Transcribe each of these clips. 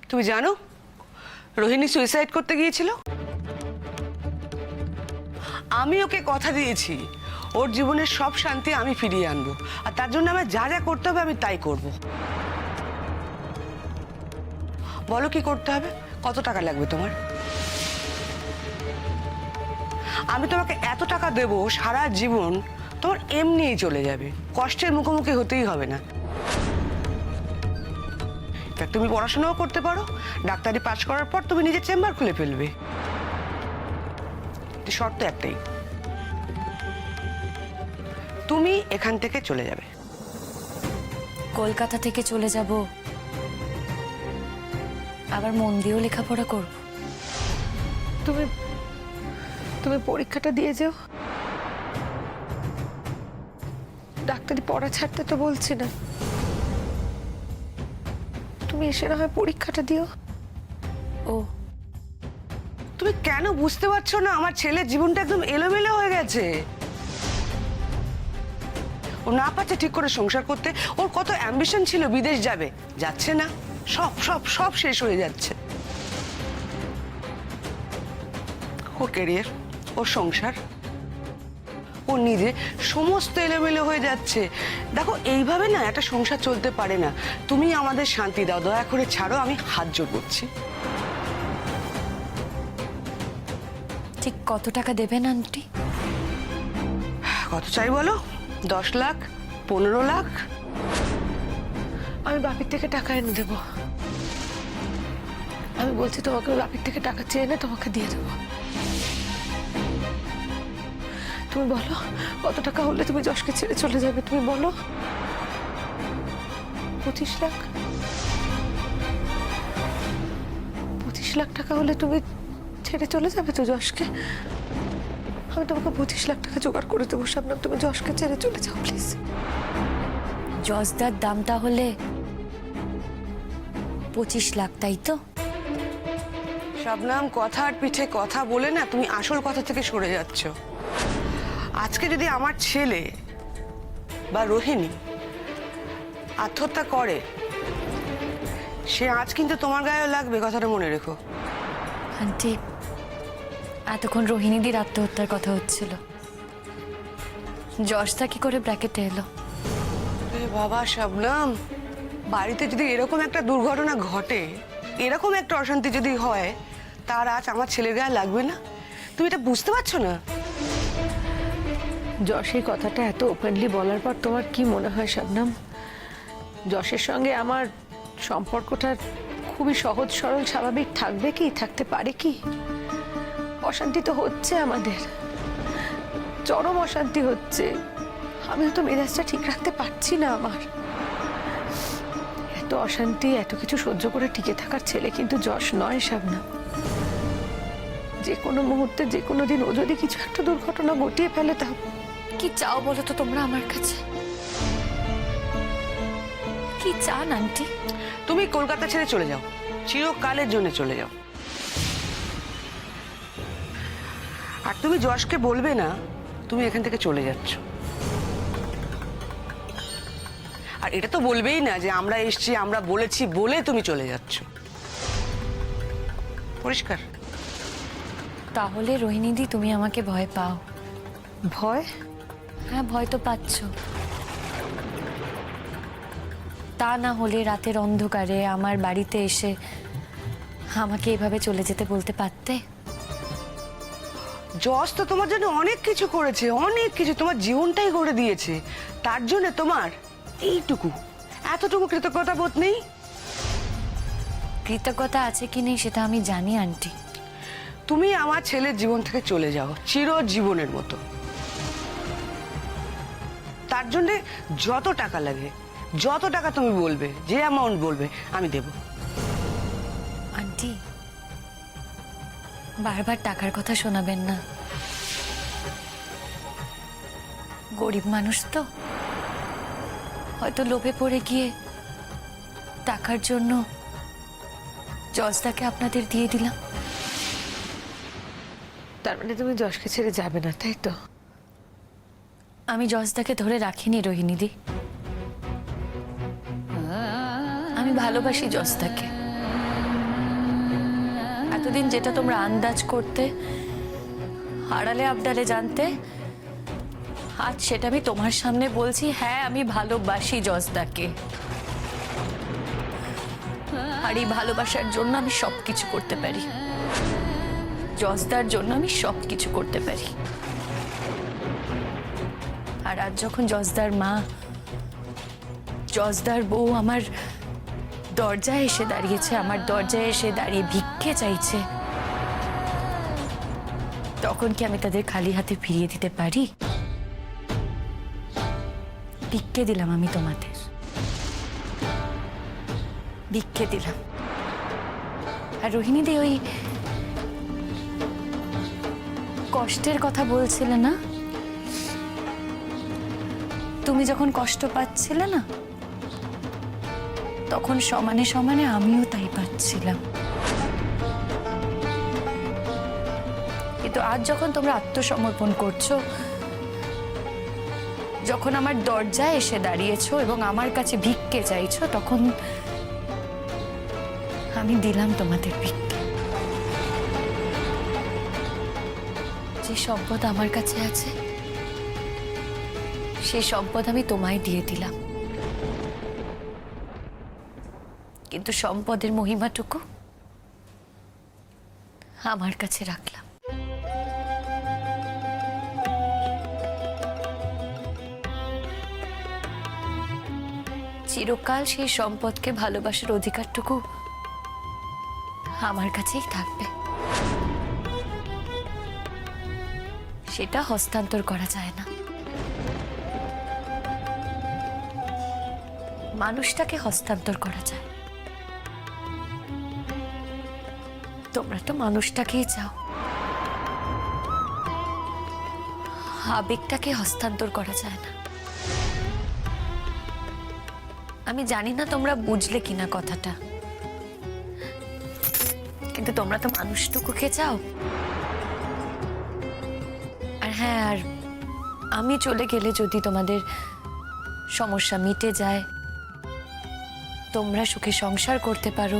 তুমি জানো রোহিণী সুইসাইড করতে গিয়েছিল? আমি ওকে কথা দিয়েছি ওর জীবনের সব শান্তি আমি ফিরিয়ে আনবো, আর তার জন্য আমার যা যা করতে হবে আমি তাই করব। বলো কি করতে হবে? কত টাকা লাগবে তোমার? আমি তোমাকে এত টাকা দেব সারা জীবন তোমার এমনিই চলে যাবে, কষ্টের মুখোমুখি হতেই হবে না। তুমি পড়াশোনাও করতে পারো, ডাক্তারি পাস করার পর তুমি নিজের চেম্বার খুলে ফেলবে। শর্ত একটাই, তুমি এখান থেকে চলে যাবে। কলকাতা থেকে চলে যাব, আবার মন দিয়েও লেখাপড়া করব। তুমি তুমি পরীক্ষাটা দিয়ে যাও। ডাক্তারি পড়া ছাড়তে তো বলছি না, তুমি এসে না হয় পরীক্ষাটা দিও। ও, তুমি কেন বুঝতে পারছো না? আমার ছেলের জীবনটা একদম এলোমেলো হয়ে গেছে। ও না পারছে ঠিক করে সংসার করতে। ওর কত অ্যাম্বিশন ছিল বিদেশ যাবে, যাচ্ছে না। সব সব সব শেষ হয়ে যাচ্ছে। ওর ক্যারিয়ার, ওর সংসার, ও নিজে সমস্ত এলোমেলো হয়ে যাচ্ছে। দেখো এইভাবে না একটা সংসার চলতে পারে না। তুমি আমাদের শান্তি দাও, দয়া করে ছাড়ো, আমি হাত জোড় করছি। ঠিক কত টাকা দেবেন আন্টি? কত চাই বলো? 10 লাখ, 15 লাখ? আমি বাপির থেকে টাকা এনে দেবো। আমি বলছি তোমাকে বাপির থেকে টাকা চেয়ে এনে তোমাকে দিয়ে দেবো। তুমি বলো কত টাকা হলে তুমি যশকে ছেড়ে চলে যাবে? তুমি বলো। 25 লাখ? 25 লাখ টাকা হলে তুমি ছেড়ে চলে যাবে তো যশকে? আমি তোমাকে 25 লাখ টাকা জোগাড় করে দেবো শাবনাম, তুমি যশকে ছেড়ে চলে যাও প্লিজ। জজদার দাম তাহলে 25 লাখ, তাই তো? শবনম, কথার পিঠে কথা বলে না তুমি আসল কথা থেকে সরে যাচ্ছ। আজকে যদি আমার ছেলে বা রোহিণী আত্মহত্যা করে, সে আজ কিন্তু তোমার গায়েও লাগবে, কথাটা মনে রেখো। আন্টি, এতক্ষণ রোহিণীদির আত্মহত্যার কথা হচ্ছিল, জজদা কি করে ব্র্যাকেটে এলো? এ বাবা শবনম, বাড়িতে যদি এরকম একটা দুর্ঘটনা ঘটে, এরকম একটা অশান্তি যদি হয়, তার আজ আমার ছেলের গায়ে লাগবে না? তুমি এটা বুঝতে পারছো না? যশের কথাটা এত ওপেনলি বলার পর তোমার কি মনে হয় শবনম, যশের সঙ্গে আমার সম্পর্কটা খুবই সহজ সরল স্বাভাবিক থাকবে কি, থাকতে পারে কি? অশান্তি তো হচ্ছে, আমাদের চরম অশান্তি হচ্ছে। আমিও তো মেজাজটা ঠিক রাখতে পারছি না। আমার এত অশান্তি, এত কিছু সহ্য করে টিকে থাকার ছেলে কিন্তু যশ নয় শবনম। যে কোনো মুহূর্তে, যে কোনো দিন ও যদি কিছু একটা দুর্ঘটনা ঘটিয়ে ফেলে, তা কি চাও বলো তো তোমরা আমার কাছে? কি চান আন্টি? তুমি কলকাতা ছেড়ে চলে যাও, চিরকালের জন্য চলে যাও। আর তুমি যশকে বলবে না তুমি এখান থেকে চলে যাচ্ছ। আর এটা তো বলবেই না যে আমরা এসছি, আমরা বলেছি বলে তুমি চলে যাচ্ছ। পরিষ্কার? তাহলে রোহিণীদি তুমি আমাকে ভয় পাও? ভয়? হ্যাঁ, ভয় তো পাচ্ছ। তা না হলে রাতের অন্ধকারে আমার বাড়িতে এসে আমাকে এভাবে চলে যেতে বলতে পারতে? যশ তো তোমার জন্য অনেক কিছু করেছে, অনেক কিছু, তোমার জীবনটাই গড়ে দিয়েছে। তার জন্য তোমার এইটুকু, এতটুকু কৃতজ্ঞতা বোধ নেই? কৃতজ্ঞতা আছে কি নেই সেটা আমি জানি আন্টি। তুমি আমার ছেলের জীবন থেকে চলে যাও চিরজীবনের মতো। তার জন্য যত টাকা লাগে, যত টাকা তুমি বলবে, যে অ্যামাউন্ট বলবে আমি দেব। আন্টি, বারবার টাকার কথা শোনাবেন না। গরিব মানুষ তো, হয়তো লোভে পড়ে গিয়ে টাকার জন্য জজদাকে আপনাদের দিয়ে দিলাম। তার মানে তুমি যশকে ছেড়ে যাবে না, তাই তো? আমি জজদাকে ধরে রাখিনি রোহিণীদি, আমি ভালোবাসি জজদাকে। এতদিন যেটা তোমরা আন্দাজ করতে, আড়ালে আবডালে জানতে, আজ সেটা আমি তোমার সামনে বলছি। হ্যাঁ, আমি ভালোবাসি জজদাকে, আর এই ভালোবাসার জন্য আমি সবকিছু করতে পারি। জজদার জন্য আমি সবকিছু করতে পারি। আর আজ যখন জজদার মা, জজদার বউ আমার দরজায় এসে দাঁড়িয়েছে, আমার দরজায় এসে দাঁড়িয়ে ভিক্ষে চাইছে, তখন কি আমি তাদের খালি হাতে ফিরিয়ে দিতে পারি? ভিক্ষে দিলাম আমি তোমাদের, ভিক্ষে দিলাম। আর রোহিণী দি, ওই কষ্টের কথা বলছিলে না, তুমি যখন কষ্ট পাচ্ছিলে না, তখন সমানে সমানে আমিও তাই পাচ্ছিলাম। কিন্তু আজ যখন তোমরা আত্মসমর্পণ করছো, যখন আমার দরজায় এসে দাঁড়িয়েছো এবং আমার কাছে ভিক্ষে চাইছো, তখন আমি দিলাম তোমাদের ভিক্ষে। যে সম্পদ আমার কাছে আছে, সেই সম্পদ আমি তোমায় দিয়ে দিলাম, কিন্তু সম্পদের মহিমাটুকু আমার কাছে রাখলাম। চিরকাল সেই সম্পদকে ভালোবাসার অধিকারটুকু আমার কাছেই থাকবে, সেটা হস্তান্তর করা যায় না। মানুষটাকে হস্তান্তর করা যায়, তোমরা তো মানুষটাকেই চাও। আবেগটাকে হস্তান্তর করা যায় না। আমি জানি না তোমরা বুঝলে কিনা কথাটা, কিন্তু তোমরা তো মানুষটুকুকে চাও। আর হ্যাঁ, আর আমি চলে গেলে যদি তোমাদের সমস্যা মিটে যায়, তোমরা সুখে সংসার করতে পারো,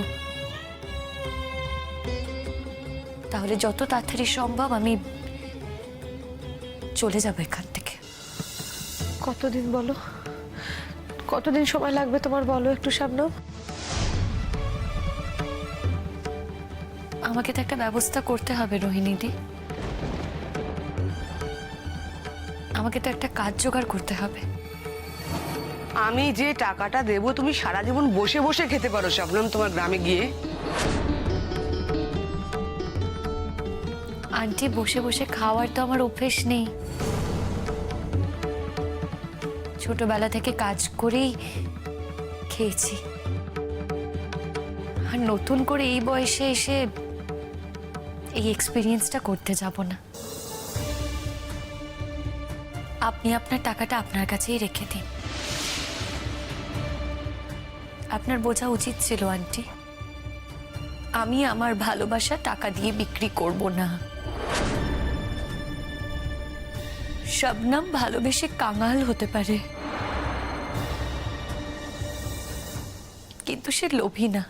তাহলে যত তাড়াতাড়ি সম্ভব আমি চলে যাব এখান থেকে। কতদিন বলো, কতদিন সময় লাগবে তোমার, বলো একটু শাবনম। আমাকে তো একটা ব্যবস্থা করতে হবে রোহিণী দি, আমাকে তো একটা কাজ জোগাড় করতে হবে। আমি যে টাকাটা দেবো, তুমি সারা জীবন বসে বসে খেতে পারো শবনম, তোমার গ্রামে গিয়ে। আন্টি, বসে বসে খাওয়ার তো আমার অভ্যেস নেই। ছোটবেলা থেকে কাজ করেই খেয়েছি, আর নতুন করে এই বয়সে এসে এই এক্সপিরিয়েন্সটা করতে যাব না। আপনি আপনার টাকাটা আপনার কাছেই রেখে দিন। আপনার বোঝা উচিত ছিল আন্টি, আমি আমার ভালোবাসা টাকা দিয়ে বিক্রি করব না। শবনম ভালোবেসে কাঙাল হতে পারে, কিন্তু সে লোভী না।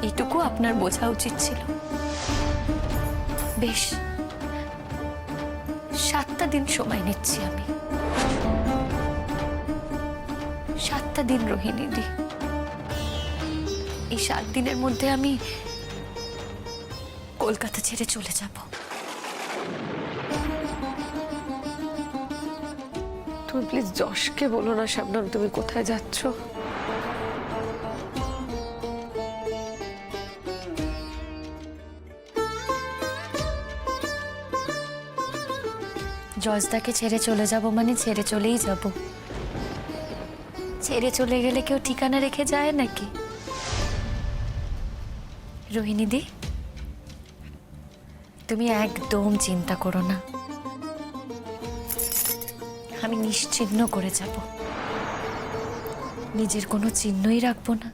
এটুকু আপনার বোঝা উচিত ছিল। বেশ, 7টা দিন সময় নিচ্ছি আমি, 7টা দিন রোহিণী দি। এই 7 দিনের মধ্যে আমি কলকাতা ছেড়ে চলে যাব। তুমি প্লিজ যশকে বলো না শাবনম তুমি কোথায় যাচ্ছ। জজদাকে ছেড়ে চলে যাব মানে ছেড়ে চলেই যাব। ছেড়ে চলে গেলে কেউ ঠিকানা রেখে যায় নাকি? রোহিণী দি, তুমি একদম চিন্তা করো না, আমি নিশ্চিহ্ন করে যাব, নিজের কোনো চিহ্নই রাখবো না।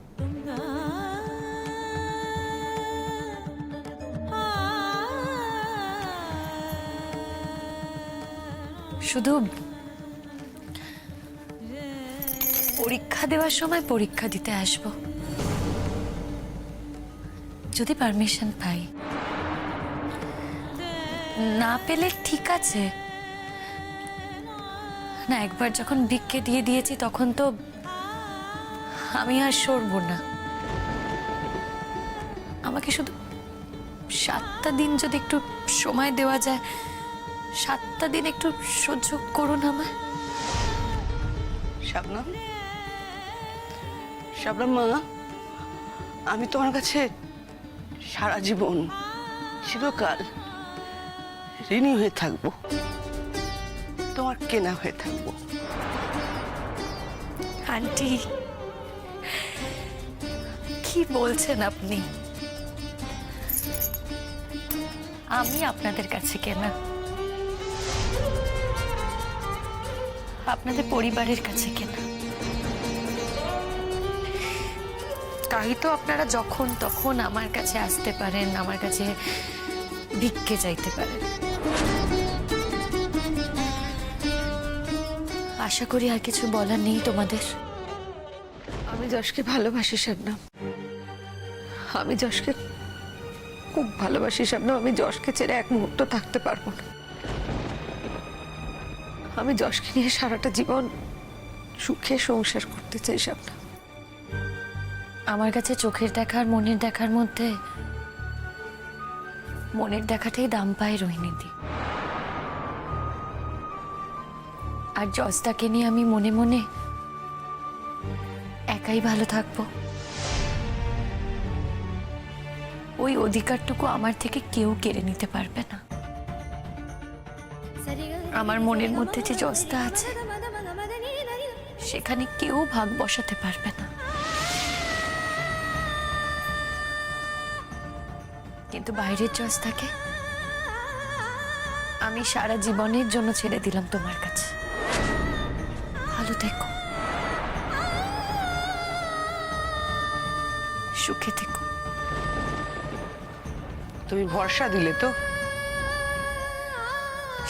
শুধু পরীক্ষা দেওয়ার সময় পরীক্ষা দিতে আসবো, যদি পারমিশন পাই, না পেলে ঠিক আছে না। একবার যখন ভিক্ষে দিয়ে দিয়েছি তখন তো আমি আর সরব না। আমাকে শুধু 7টা দিন যদি একটু সময় দেওয়া যায়, 7টা দিন একটু সহ্য করুন আমায়। শাবনম, শাবনম মা, আমি তোমার কাছে সারা জীবন চিরকাল ঋণী হয়ে থাকবো, তোমার কেনা হয়ে থাকবো। আন্টি, কি বলছেন আপনি? আমি আপনাদের কাছে কেনা, আপনাদের পরিবারের কাছে কেনা। তাই তো আপনারা যখন তখন আমার কাছে আসতে পারেন, আমার কাছে ভিক্ষে চাইতে পারেন। আশা করি আর কিছু বলার নেই তোমাদের। আমি যশকে ভালোবাসি শাবনম, আমি যশকে খুব ভালোবাসি শাবনম। আমি যশকে ছেড়ে এক মুহূর্ত থাকতে পারবো না। আমি যশকে নিয়ে সারাটা জীবন সুখে সংসার করতে চাই শাবনম। আমার কাছে চোখের দেখা আর মনের দেখার মধ্যে মনের দেখাটাই দাম পায় রোহিণীদি। আর জজদাকে নিয়ে আমি মনে মনে একাই ভালো থাকবো। ওই অধিকারটুকু আমার থেকে কেউ কেড়ে নিতে পারবে না। আমার মনের মধ্যে যে জজদা আছে সেখানে কেউ ভাগ বসাতে পারবে না। কিন্তু বাইরের জজদাকে আমি সারা জীবনের জন্য ছেড়ে দিলাম তোমার কাছে। ভালো থেকো, সুখে থেকো। তুমি ভরসা দিলে তো?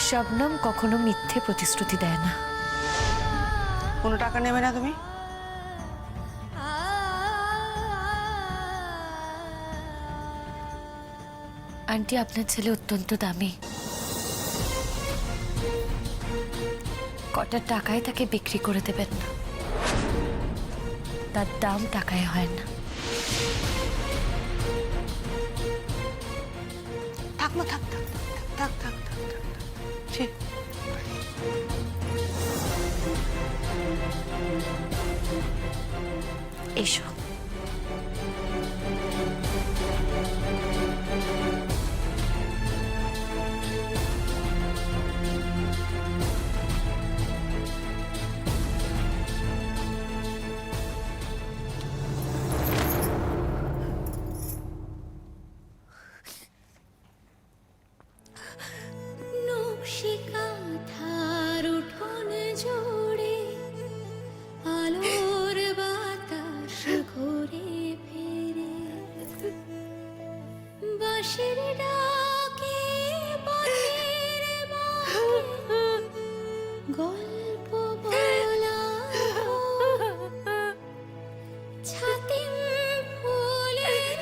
শবনম কখনো মিথ্যে প্রতিশ্রুতি দেয় না। কোনো টাকা নেবে না তুমি? আন্টি, আপনার ছেলে অত্যন্ত দামি। কটা টাকায় তাকে বিক্রি করে দেবেন না। তার দাম টাকায় হয় না। থাক মা, থাক থাক থাক থাক থাক থাক থাক। ঠিক। এসো। নকশিকাঁথার উঠোন জুড়ে আলোর বাতাস ঘুরে ফিরে, বাঁশির ডাকে পথের বাঁকে গল্প বলা, ছাতিম ফুলের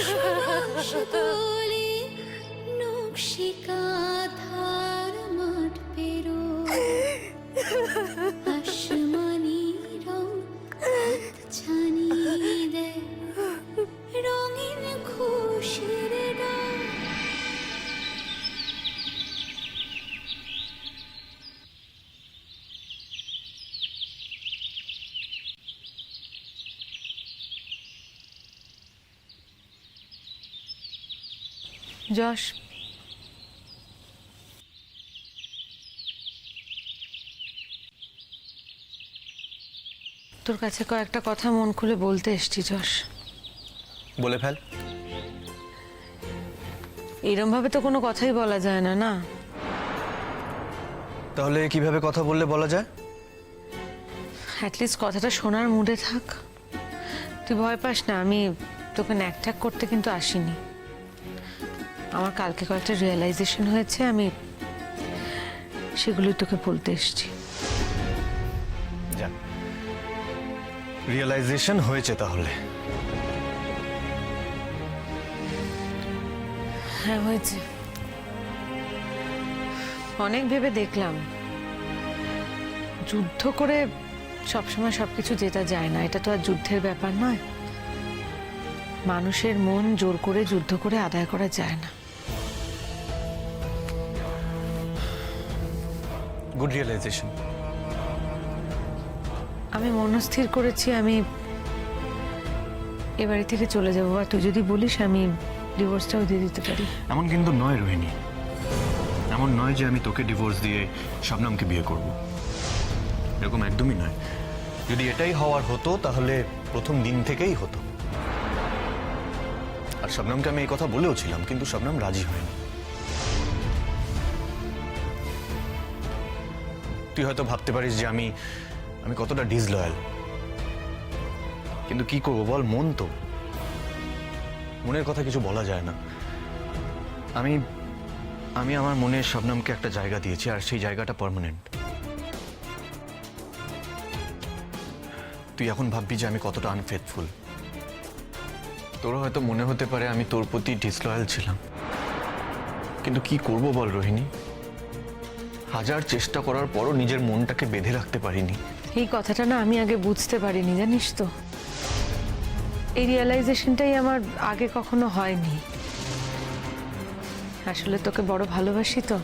সুবাস তোলে নকশিকাঁথার মাঠ পেরোয়, আসমানি রং হাত ছানিয়ে দেয় রঙিন খুশির রং। যশ, তোর কাছে কয়েকটা কথা মন খুলে বলতে এসছি যশ। বলে ফেল। এইরকম ভাবে তো কোনো কথাই বলা যায় না, না? তাহলে কিভাবে কথা বললে বলা যায়? অ্যাটলিস্ট কথাটা শোনার মুডে থাক। তুই ভয় পাস না, আমি তোকে ন্যাকঠ্যাক করতে কিন্তু আসিনি। আমার কালকে কয়েকটা রিয়েলাইজেশন হয়েছে, আমি সেগুলোই তোকে বলতে এসেছি। যা, রিয়েলাইজেশন হয়েছে তাহলে। হ্যাঁ হয়েছে। অনেক ভেবে দেখলাম, যুদ্ধ করে সবসময় সবকিছু জেতা যায় না, এটা তো আর যুদ্ধের ব্যাপার নয়। মানুষের মন জোর করে যুদ্ধ করে আদায় করা যায় না। Good realization. আমি মনস্থির করেছি আমি এ বাড়ি থেকে চলে যাবো, আর তুই যদি বলিস আমি ডিভোর্সটাও দিয়ে দিতে পারি। এমন কিন্তু নয় রোহিণী, এমন নয় যে আমি তোকে ডিভোর্স দিয়ে শবনমকে বিয়ে করব, এরকম একদমই নয়। যদি এটাই হওয়ার হতো তাহলে প্রথম দিন থেকেই হতো। আর শবনমকে আমি এই কথা বলেও ছিলাম, কিন্তু শবনম রাজি হয়নি। তুই হয়তো ভাবতে পারিস যে আমি কতটা ডিসলয়াল, কিন্তু কি করবো বল, মন তো, মনের কথা কিছু বলা যায় না। আমি আমার মনে শবনমকে একটা জায়গা দিয়েছি, আর সেই জায়গাটা পার্মানেন্ট। তুই এখন ভাববি যে আমি কতটা আনফেথফুল। তোর হয়তো মনে হতে পারে আমি তোর প্রতি ডিসলয়াল ছিলাম, কিন্তু কি করব বল রোহিণী, হাজার চেষ্টা করার পরও নিজের মনটাকে বেঁধে রাখতে পারিনি। এই কথাটা না আমি আগে বুঝতে পারিনি, জানিস তো। এই রিয়েলাইজেশনটাই আমার আগে কখনো হয়নি। আসলে তোকে বড় ভালোবাসি তো,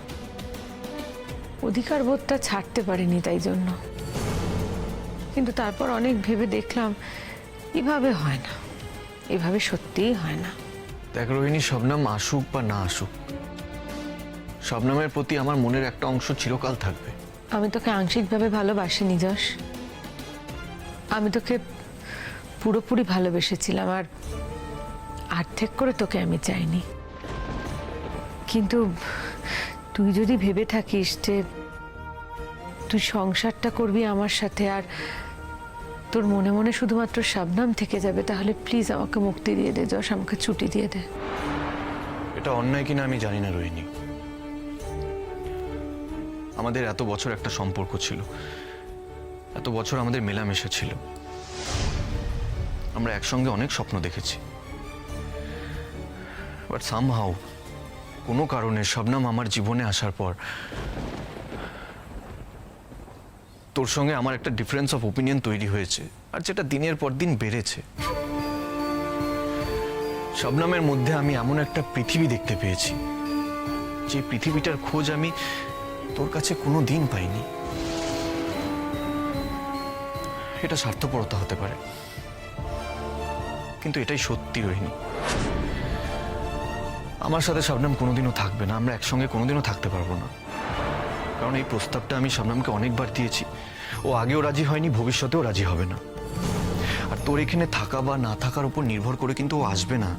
অধিকার বোধটা ছাড়তে পারিনি, তাই জন্য। কিন্তু তারপর অনেক ভেবে দেখলাম এভাবে হয় না, এভাবে সত্যিই হয় না। দেখ রোহিণী, শবনম আসুক বা না আসুক, শবনমের প্রতি আমার মনের একটা অংশ চিরকাল থাকবে। আমি তোকে আংশিকভাবে ভালোবাসিনি যশ, আমি তোকে পুরোপুরি ভালোবেসেছিলাম, আর আর্ধেক করে তোকে আমি চাইনি। কিন্তু তুই যদি ভেবে থাকিস যে তুই সংসারটা করবি আমার সাথে, আর তোর মনে মনে শুধুমাত্র শবনম থেকে যাবে, তাহলে প্লিজ আমাকে মুক্তি দিয়ে দে যশ, আমাকে ছুটি দিয়ে দে। এটা অন্যায় কিনা আমি জানি না রোহিণী, আমাদের এত বছর একটা সম্পর্ক ছিল, এত বছর আমাদের মেলামেশা ছিল, আমরা একসঙ্গে অনেক স্বপ্ন দেখেছি। বাট সামহাউ কোনো কারণে শবনম আমার জীবনে আসার পর তোর সঙ্গে আমার একটা ডিফারেন্স অফ ওপিনিয়ন তৈরি হয়েছে, আর যেটা দিনের পর দিন বেড়েছে। শবনমের মধ্যে আমি এমন একটা পৃথিবী দেখতে পেয়েছি, যে পৃথিবীটার খোঁজ আমি তোর কাছে কোনো দিন পাইনি। এটা স্বার্থপরতা হতে পারে, কিন্তু এটাই সত্যি রোহিণী। আমার সাথে শবনম কোনোদিনও থাকবে না, আমরা একসঙ্গে কোনোদিনও থাকতে পারবো না। কারণ এই প্রস্তাবটা আমি শবনমকে অনেকবার দিয়েছি, ও আগেও রাজি হয়নি, ভবিষ্যতেও রাজি হবে না। আর তোর এখানে থাকা বা না থাকার উপর নির্ভর করে কিন্তু ও আসবে না।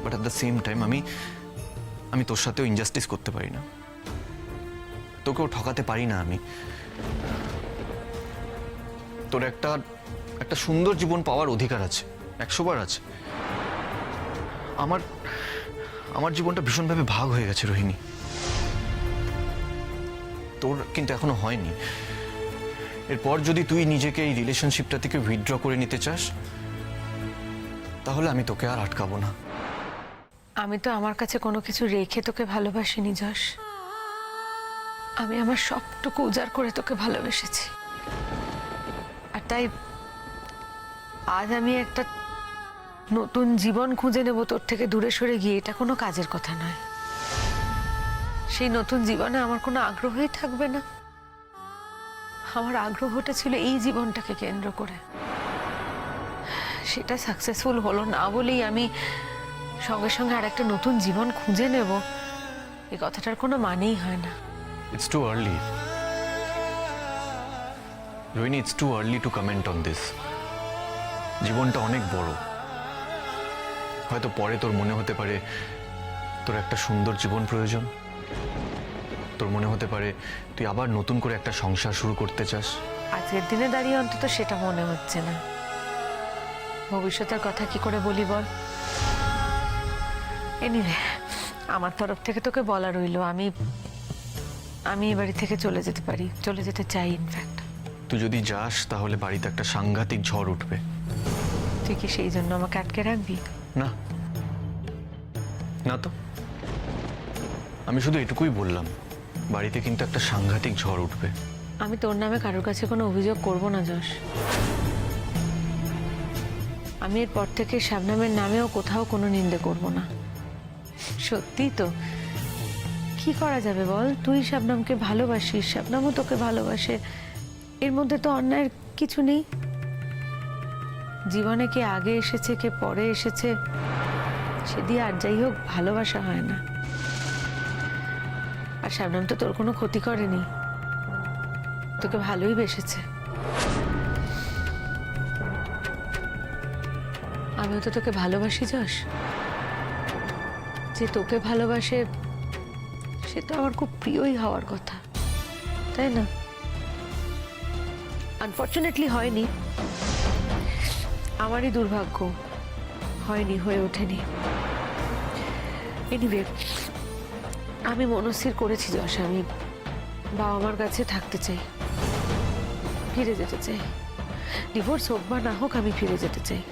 But at the same time আমি তোর সাথেও ইনজাস্টিস করতে পারি না, তোকেও ঠকাতে পারি না। আমি তোর একটা সুন্দর জীবন পাওয়ার অধিকার আছে, 100 বার আছে। আমার জীবনটা ভীষণভাবে ভাগ হয়ে গেছে রোহিণী, তোর কিন্তু এখনো হয়নি। এরপর যদি তুই নিজেকে এই রিলেশনশিপটা থেকে উইথড্র করে নিতে চাস, তাহলে আমি তোকে আর আটকাবো না। আমি তো আমার কাছে কোনো কিছু রেখে তোকে ভালোবাসিনি যশ, আমি আমার সবটুকু উজাড় করে তোকে ভালোবেসেছি। আর তাই আজ আমি একটা নতুন জীবন খুঁজে নেব তোর থেকে দূরে সরে গিয়ে, এটা কোনো কাজের কথা নয়। সেই নতুন জীবনে আমার কোনো আগ্রহই থাকবে না। আমার আগ্রহটা ছিল এই জীবনটাকে কেন্দ্র করে, সেটা সাকসেসফুল হলো না বলেই আমি সঙ্গে সঙ্গে আর একটা নতুন জীবন খুঁজে নেব, এই কথাটার কোনো মানেই হয় না। It's too early. Rohini, it's too early to comment on this. জীবনটা অনেক বড়, হয়তো পরে তোর মনে হতে পারে তোর একটা সুন্দর জীবন প্রয়োজন, তোর মনে হতে পারে তুই আবার নতুন করে একটা সংসার শুরু করতে চাস। আজকের দিনে দাঁড়িয়ে অন্তত সেটা মনে হচ্ছে না। ভবিষ্যতের কথা কি করে বলি বল। এনিওয়ে, আমার তরফ থেকে তোকে বলা রইলো, আমি এ বাড়ি থেকে চলে যেতে পারি, চলে যেতে চাই। ইনফ্যাক্ট তুই যদি যাস তাহলে বাড়িতে একটা সাংঘাতিক ঝড় উঠবে। তুই কি সেই জন্য আমাকে আটকে রাখবি? না, না তো, আমি শুধু এটুকুই বললাম, বাড়িতে কিন্তু একটা সাংঘাতিক ঝড় উঠবে। আমি তোর নামে কারোর কাছে কোনো অভিযোগ করব না যশ। আমি এরপর থেকে শাবনামের নামেও কোথাও কোনো নিন্দে করব না। সত্যি তো, কি করা যাবে বল? তুই শাবনামকে ভালোবাসিস, শাবনামও তোকে ভালোবাসে, এর মধ্যে তো অন্যায়ের কিছু নেই। জীবনে কে আগে এসেছে কে পরে এসেছে সে দিয়ে আর যাই হোক ভালোবাসা হয় না। আর শাবনাম তো তোর কোনো ক্ষতি করেনি, তোকে ভালোই বেসেছে। আমিও তো তোকে ভালোবাসি যশ। যে তোকে ভালোবাসে সে তো আমার খুব প্রিয়ই হওয়ার কথা, তাই না? আনফর্চুনেটলি হয়নি, আমারই দুর্ভাগ্য, হয়নি, হয়ে ওঠেনি। এনিওয়ে, আমি মনস্থির করেছি যশ, আমি বাবা মার কাছে থাকতে চাই, ফিরে যেতে চাই। ডিভোর্স হোক বা না হোক আমি ফিরে যেতে চাই।